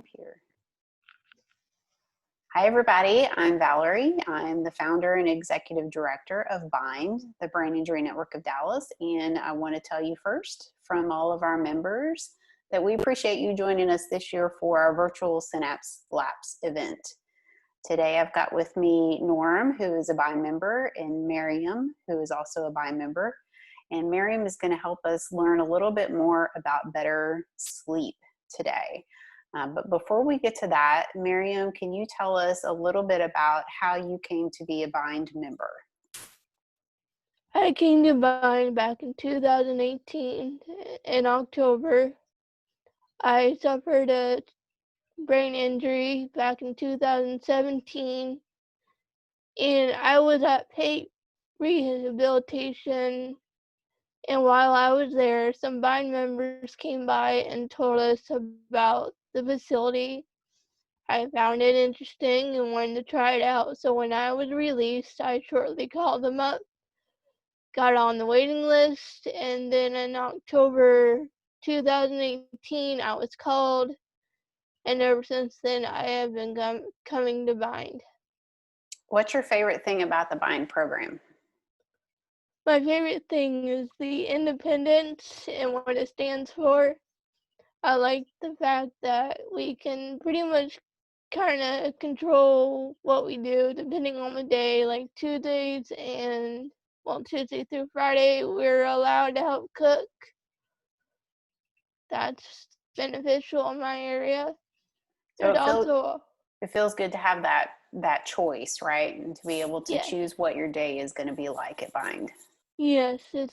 Here. Hi, everybody. I'm Valerie. I'm the founder and executive director of BIND, the Brain Injury Network of Dallas. And I want to tell you first from all of our members that we appreciate you joining us this year for our virtual Synapse Laps event. Today, I've got with me Norm, who is a BIND member, and Mariam, who is also a BIND member. And Mariam is going to help us learn a little bit more about better sleep today. But before we get to that, Mariam, can you tell us a little bit about how you came to be a BIND member? I came to BIND back in 2018 in October. I suffered a brain injury back in 2017, and I was at paid rehabilitation. And while I was there, some BIND members came by and told us about the facility. I found it interesting and wanted to try it out. So when I was released, I shortly called them up, got on the waiting list, and then in October 2018, I was called, and ever since then, I have been coming to BIND. What's your favorite thing about the BIND program? My favorite thing is the independence and what it stands for. I like the fact that we can pretty much kind of control what we do depending on the day. Like Tuesday through Friday, we're allowed to help cook. That's beneficial in my area. So it feels good to have that choice, right? And to be able to choose what your day is going to be like at BIND. Yes, it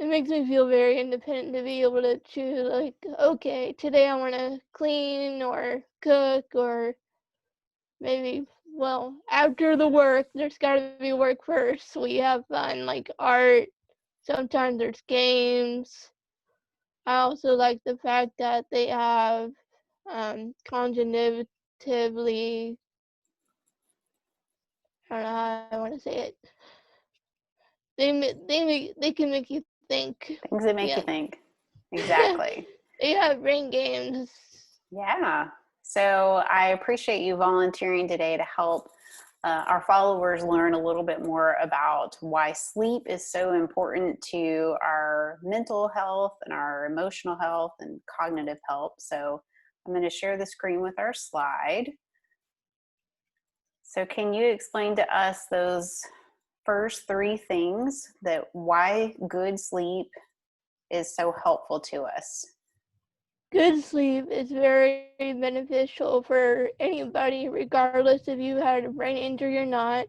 makes me feel very independent to be able to choose, like, okay, today I want to clean or cook, or maybe, well, after the work, there's got to be work first. We have fun, like art. Sometimes there's games. I also like the fact that they have cognitively, I don't know how I want to say it. They can make you think. Things that make you think. Exactly. They have brain games. Yeah. So I appreciate you volunteering today to help our followers learn a little bit more about why sleep is so important to our mental health and our emotional health and cognitive health. So I'm going to share the screen with our slide. So can you explain to us those first three things that why good sleep is so helpful to us? Good sleep is very beneficial for anybody, regardless if you had a brain injury or not.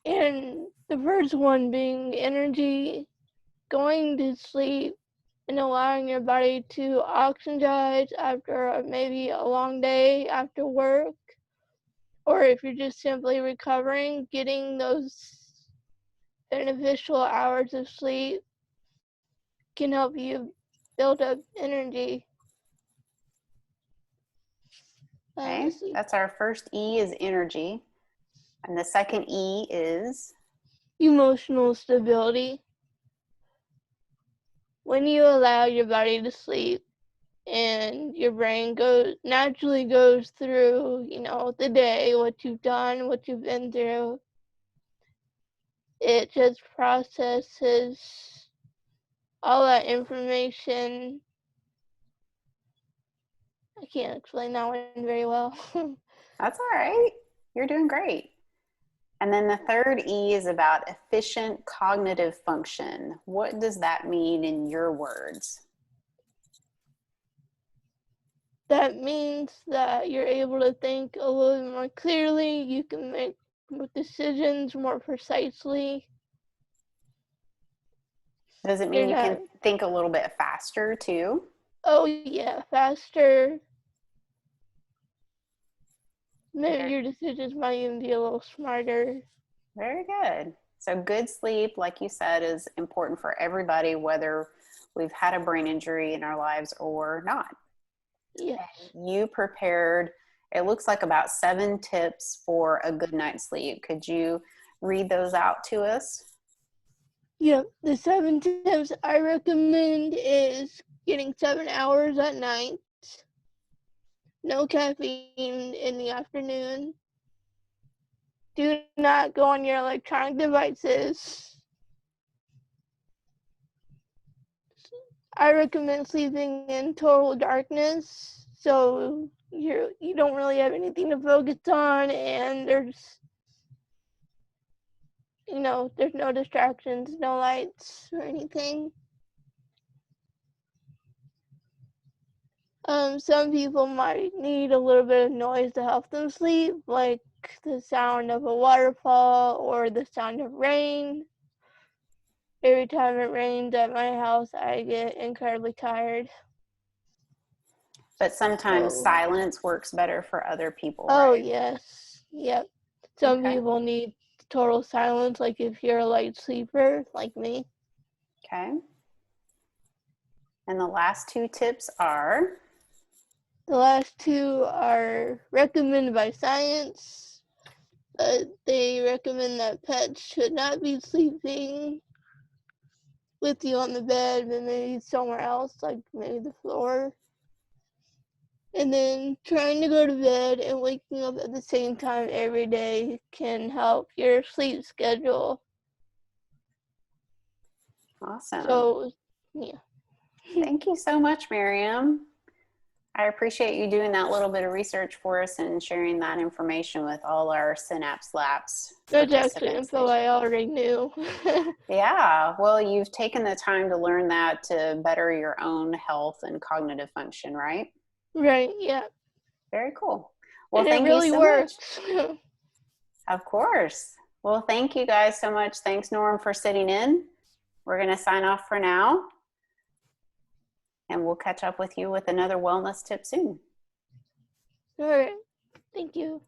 And the first one being energy, going to sleep and allowing your body to oxygenate after maybe a long day after work, or if you're just simply recovering, getting those beneficial hours of sleep can help you build up energy. Okay, that's our first E is energy. And the second E is? Emotional stability. When you allow your body to sleep and your brain naturally goes through, the day, what you've done, what you've been through, it just processes all that information. I can't explain that one very well. That's all right. You're doing great. And then the third E is about efficient cognitive function. What does that mean in your words? That means that you're able to think a little bit more clearly. You can make decisions more precisely. Does it mean you can think a little bit faster too? Oh yeah, faster. Maybe your decisions might even be a little smarter. Very good. So good sleep, like you said, is important for everybody, whether we've had a brain injury in our lives or not. Yes. You prepared, it looks like about 7 tips for a good night's sleep. Could you read those out to us? Yep. The 7 tips I recommend is getting 7 hours at night. No caffeine in the afternoon. Do not go on your electronic devices. I recommend sleeping in total darkness, so you don't really have anything to focus on, and there's no distractions, no lights or anything. Some people might need a little bit of noise to help them sleep, like the sound of a waterfall or the sound of rain. Every time it rains at my house, I get incredibly tired. But sometimes So, silence works better for other people, oh right? yes, yep. Some Okay. people need total silence, like if you're a light sleeper, like me. Okay. And the last two tips are? The last two are recommended by science, but they recommend that pets should not be sleeping with you on the bed, but maybe somewhere else, like maybe the floor. And then trying to go to bed and waking up at the same time every day can help your sleep schedule. Awesome. So, yeah. Thank you so much, Mariam. I appreciate you doing that little bit of research for us and sharing that information with all our Synapse Laps That's actually participants info this I year. already knew. Yeah, well, you've taken the time to learn that to better your own health and cognitive function, right? Right, yeah. Very cool. Well, And it thank you really so much. works. Of course. Well, thank you guys so much. Thanks, Norm, for sitting in. We're going to sign off for now, and we'll catch up with you with another wellness tip soon. All right. Thank you.